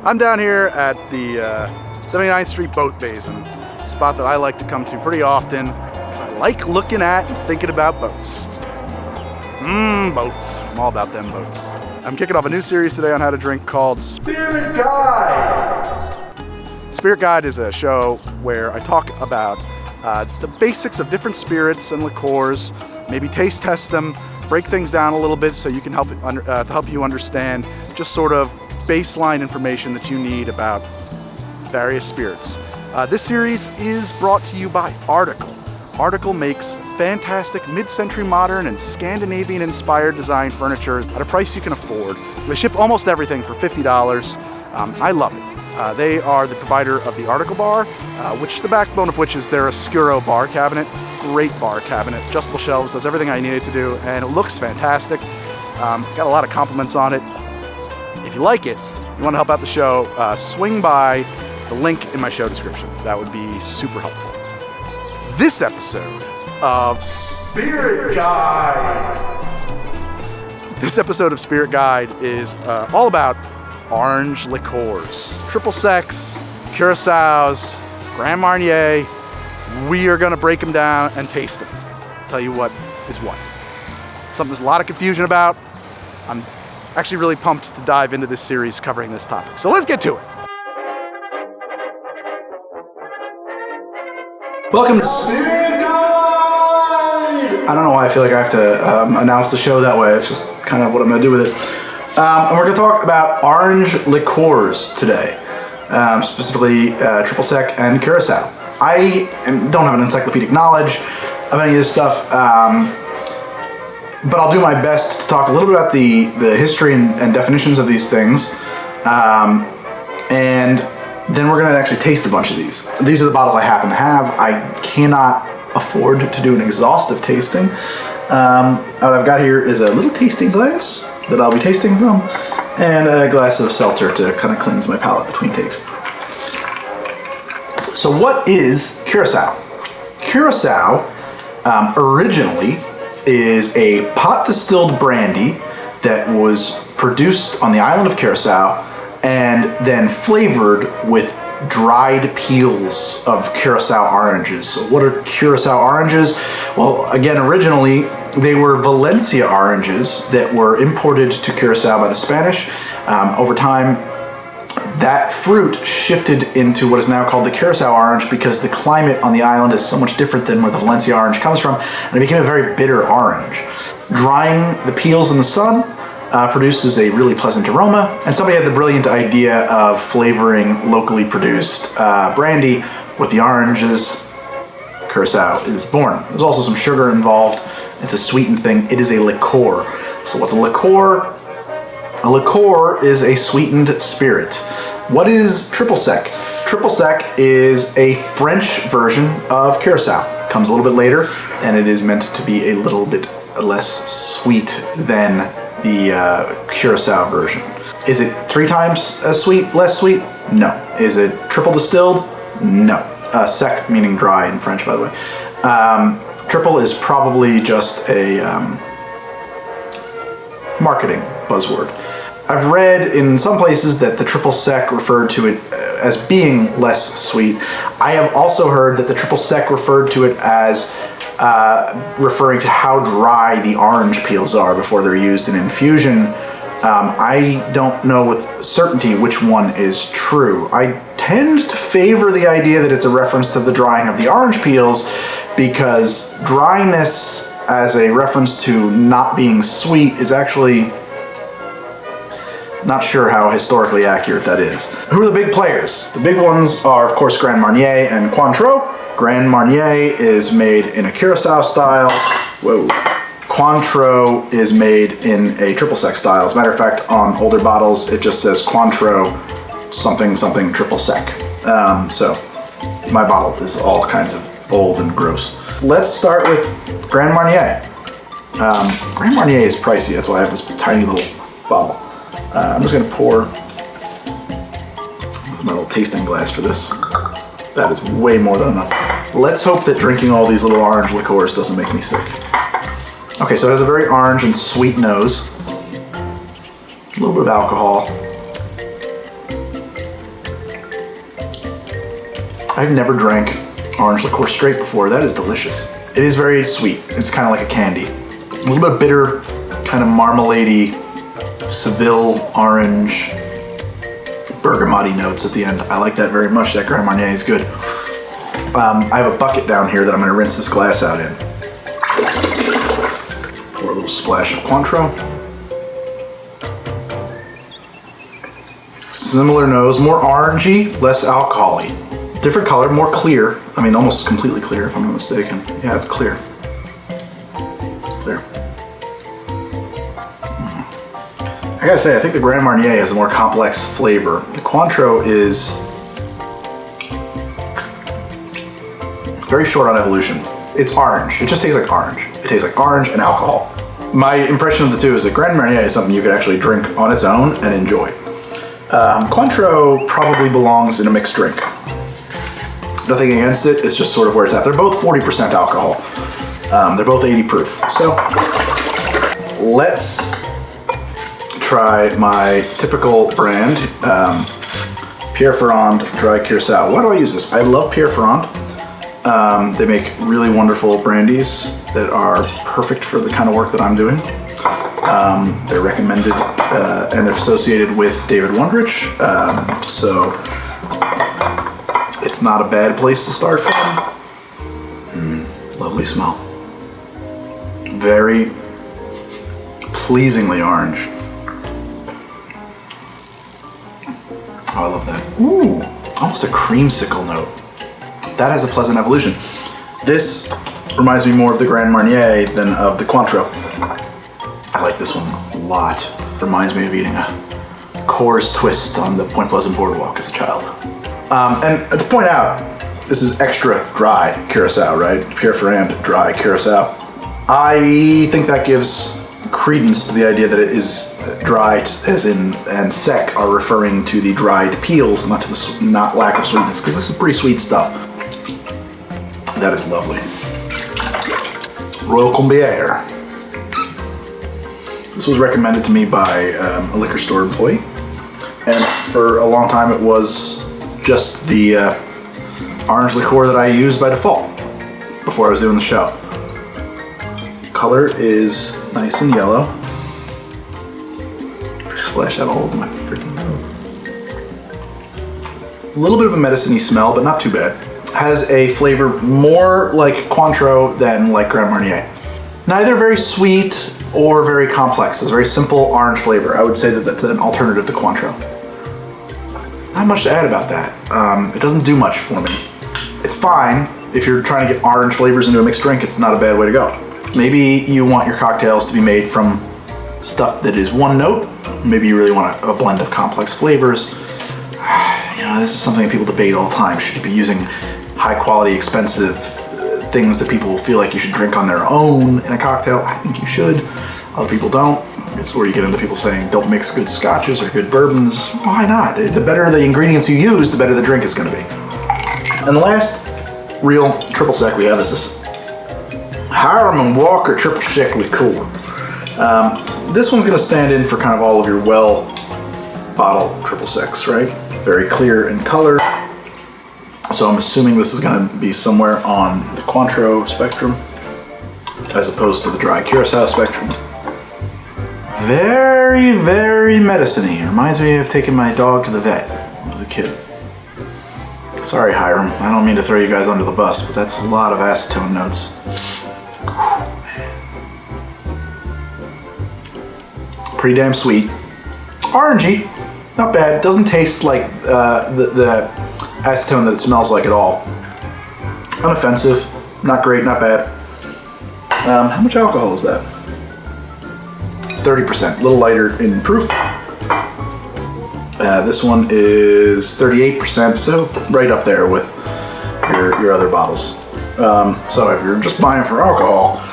I'm down here at the 79th Street Boat Basin, a spot that I like to come to pretty often because I like looking at and thinking about boats. Boats. I'm all about them boats. I'm kicking off a new series today on how to drink called Spirit Guide. Spirit Guide is a show where I talk about the basics of different spirits and liqueurs, maybe taste test them, break things down a little bit so you can help you understand just sort of baseline information that you need about various spirits. This series is brought to you by Article. Article makes fantastic mid-century modern and Scandinavian-inspired design furniture at a price you can afford. They ship almost everything for $50. I love it. They are the provider of the Article Bar, which the backbone of which is their Scuro bar cabinet. Great bar cabinet, adjustable shelves, does everything I need it to do, and it looks fantastic. Got a lot of compliments on it. If you like it, you want to help out the show, swing by the link in my show description. That would be super helpful. This episode of Spirit Guide. This episode of Spirit Guide is all about orange liqueurs. Triple Secs, Curacaos, Grand Marnier. We are going to break them down and taste them. Tell you what is what. Something there's a lot of confusion about. I'm actually really pumped to dive into this series covering this topic. So let's get to it. Welcome to Spirit Guide! I don't know why I feel like I have to announce the show that way. It's just kind of what I'm going to do with it. And we're going to talk about orange liqueurs today, specifically Triple Sec and Curacao. I don't have an encyclopedic knowledge of any of this stuff, but I'll do my best to talk a little bit about the history and definitions of these things, and then we're going to actually taste a bunch of these. These are the bottles I happen to have. I cannot afford to do an exhaustive tasting. What I've got here is a little tasting glass that I'll be tasting from, and a glass of seltzer to kind of cleanse my palate between takes. So what is Curacao? Curacao originally is a pot-distilled brandy that was produced on the island of Curacao and then flavored with dried peels of Curacao oranges. So what are Curacao oranges? Well, again, originally they were Valencia oranges that were imported to Curacao by the Spanish. Over time, that fruit shifted into what is now called the Curacao orange because the climate on the island is so much different than where the Valencia orange comes from, and it became a very bitter orange. Drying the peels in the sun produces a really pleasant aroma, and somebody had the brilliant idea of flavoring locally produced brandy with the oranges. Curacao is born. There's also some sugar involved. It's a sweetened thing. It is a liqueur. So what's a liqueur? A liqueur is a sweetened spirit. What is Triple Sec? Triple Sec is a French version of Curacao. Comes a little bit later, and it is meant to be a little bit less sweet than the Curacao version. Is it 3 times as sweet, less sweet? No. Is it triple distilled? No. Sec meaning dry in French, by the way. Triple is probably just a marketing buzzword. I've read in some places that the Triple Sec referred to it as being less sweet. I have also heard that the Triple Sec referred to it as referring to how dry the orange peels are before they're used in infusion. I don't know with certainty which one is true. I tend to favor the idea that it's a reference to the drying of the orange peels because dryness as a reference to not being sweet is actually not sure how historically accurate that is. Who are the big players? The big ones are, of course, Grand Marnier and Cointreau. Grand Marnier is made in a Curacao style. Whoa. Cointreau is made in a Triple Sec style. As a matter of fact, on older bottles, it just says Cointreau something something Triple Sec. So my bottle is all kinds of old and gross. Let's start with Grand Marnier. Grand Marnier is pricey, that's why I have this tiny little bottle. I'm just gonna pour with my little tasting glass for this. That is way more than enough. Let's hope that drinking all these little orange liqueurs doesn't make me sick. Okay, so it has a very orange and sweet nose. A little bit of alcohol. I've never drank orange liqueur straight before. That is delicious. It is very sweet. It's kind of like a candy. A little bit of bitter, kind of marmalade-y, Seville orange, bergamotti notes at the end. I like that very much. That Grand Marnier is good. I have a bucket down here that I'm going to rinse this glass out in. Pour a little splash of Cointreau. Similar nose, more orangey, less alcohol-y. Different color, more clear. I mean, almost completely clear if I'm not mistaken. Yeah, it's clear. Clear. I gotta say, I think the Grand Marnier has a more complex flavor. The Cointreau is very short on evolution. It's orange. It just tastes like orange. It tastes like orange and alcohol. My impression of the two is that Grand Marnier is something you could actually drink on its own and enjoy. Cointreau probably belongs in a mixed drink. Nothing against it, it's just sort of where it's at. They're both 40% alcohol. They're both 80 proof. So let's try my typical brand, Pierre Ferrand Dry Curacao. Why do I use this? I love Pierre Ferrand. They make really wonderful brandies that are perfect for the kind of work that I'm doing. They're recommended and associated with David Wondrich, so it's not a bad place to start from. Lovely smell. Very pleasingly orange. Oh, I love that. Ooh, almost a creamsicle note. That has a pleasant evolution. This reminds me more of the Grand Marnier than of the Cointreau. I like this one a lot. Reminds me of eating a Coors Twist on the Point Pleasant Boardwalk as a child. And to point out, this is extra dry Curacao, right? Pierre Ferrand Dry Curacao. I think that gives credence to the idea that it is dried, as in, and sec are referring to the dried peels, not to the not lack of sweetness, because this is pretty sweet stuff. That is lovely. Royal Combière. This was recommended to me by a liquor store employee, and for a long time it was just the orange liqueur that I used by default before I was doing the show. Color is nice and yellow. Splash that all over my freaking nose. A little bit of a medicine-y smell, but not too bad. Has a flavor more like Cointreau than like Grand Marnier. Neither very sweet or very complex. It's a very simple orange flavor. I would say that that's an alternative to Cointreau. Not much to add about that. It doesn't do much for me. It's fine. If you're trying to get orange flavors into a mixed drink, it's not a bad way to go. Maybe you want your cocktails to be made from stuff that is one note. Maybe you really want a blend of complex flavors. You know, this is something that people debate all the time. Should you be using high quality, expensive things that people feel like you should drink on their own in a cocktail? I think you should. Other people don't. It's where you get into people saying don't mix good scotches or good bourbons. Why not? The better the ingredients you use, the better the drink is going to be. And the last real triple sec we have is this Hiram and Walker triple sec liqueur. This one's going to stand in for kind of all of your well bottled triple secs, right? Very clear in color. So I'm assuming this is going to be somewhere on the Cointreau spectrum as opposed to the dry Curacao spectrum. Very, very medicine-y. Reminds me of taking my dog to the vet when I was a kid. Sorry, Hiram. I don't mean to throw you guys under the bus, but that's a lot of acetone notes. Pretty damn sweet. Orangey. Not bad. Doesn't taste like the acetone that it smells like at all. Unoffensive. Not great, not bad. How much alcohol is that? 30%, a little lighter in proof. This one is 38%, so right up there with your other bottles. So if you're just buying for alcohol,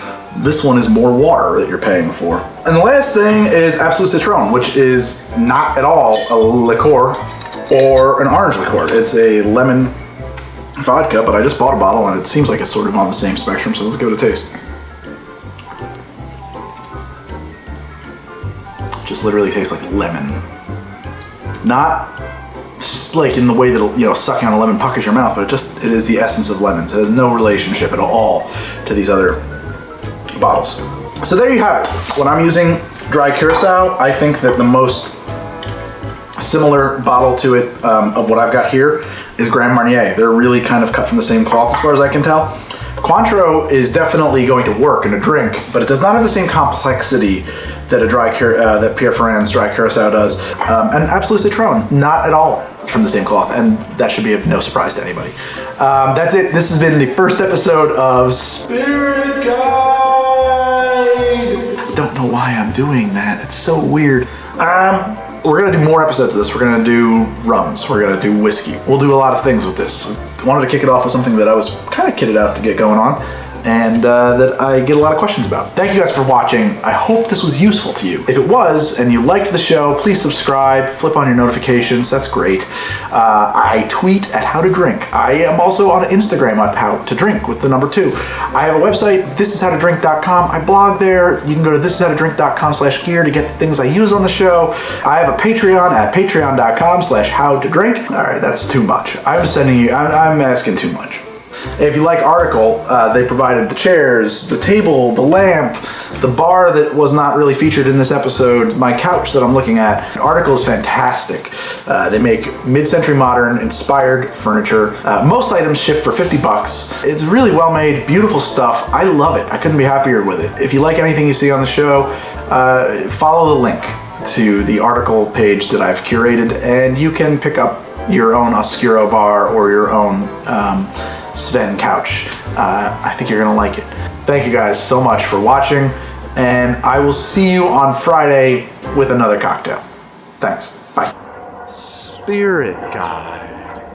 this one is more water that you're paying for. And the last thing is Absolut Citron, which is not at all a liqueur or an orange liqueur. It's a lemon vodka, but I just bought a bottle and it seems like it's sort of on the same spectrum, so let's give it a taste. Just literally tastes like lemon. Not just like in the way that sucking on a lemon puckers your mouth, but it is the essence of lemons. It has no relationship at all to these other bottles. So there you have it. When I'm using dry Curacao, I think that the most similar bottle to it of what I've got here is Grand Marnier. They're really kind of cut from the same cloth as far as I can tell. Cointreau is definitely going to work in a drink, but it does not have the same complexity that that Pierre Ferrand's dry Curacao does. And Absolut Citron, not at all from the same cloth, and that should be of no surprise to anybody. That's it. This has been the first episode of Spirit Guide. I don't know why I'm doing that. It's so weird. We're gonna do more episodes of this. We're gonna do rums. We're gonna do whiskey. We'll do a lot of things with this. I wanted to kick it off with something that I was kind of kitted out to get going on, and that I get a lot of questions about. Thank you guys for watching. I hope this was useful to you. If it was, and you liked the show, please subscribe, flip on your notifications, that's great. I tweet at How to Drink. I am also on Instagram at How to Drink with the number 2. I have a website, thisishowtodrink.com. I blog there. You can go to thisishowtodrink.com/gear to get the things I use on the show. I have a Patreon at patreon.com/howtodrink. All right, that's too much. I'm asking too much. If you like Article, they provided the chairs, the table, the lamp, the bar that was not really featured in this episode, my couch that I'm looking at. Article is fantastic. They make mid-century modern inspired furniture. Most items ship for $50. It's really well made, beautiful stuff. I love it. I couldn't be happier with it. If you like anything you see on the show, follow the link to the Article page that I've curated, and you can pick up your own Oscuro bar or your own Sven couch. I think you're gonna like it. Thank you guys so much for watching, and I will see you on Friday with another cocktail. Thanks. Bye. Spirit Guide.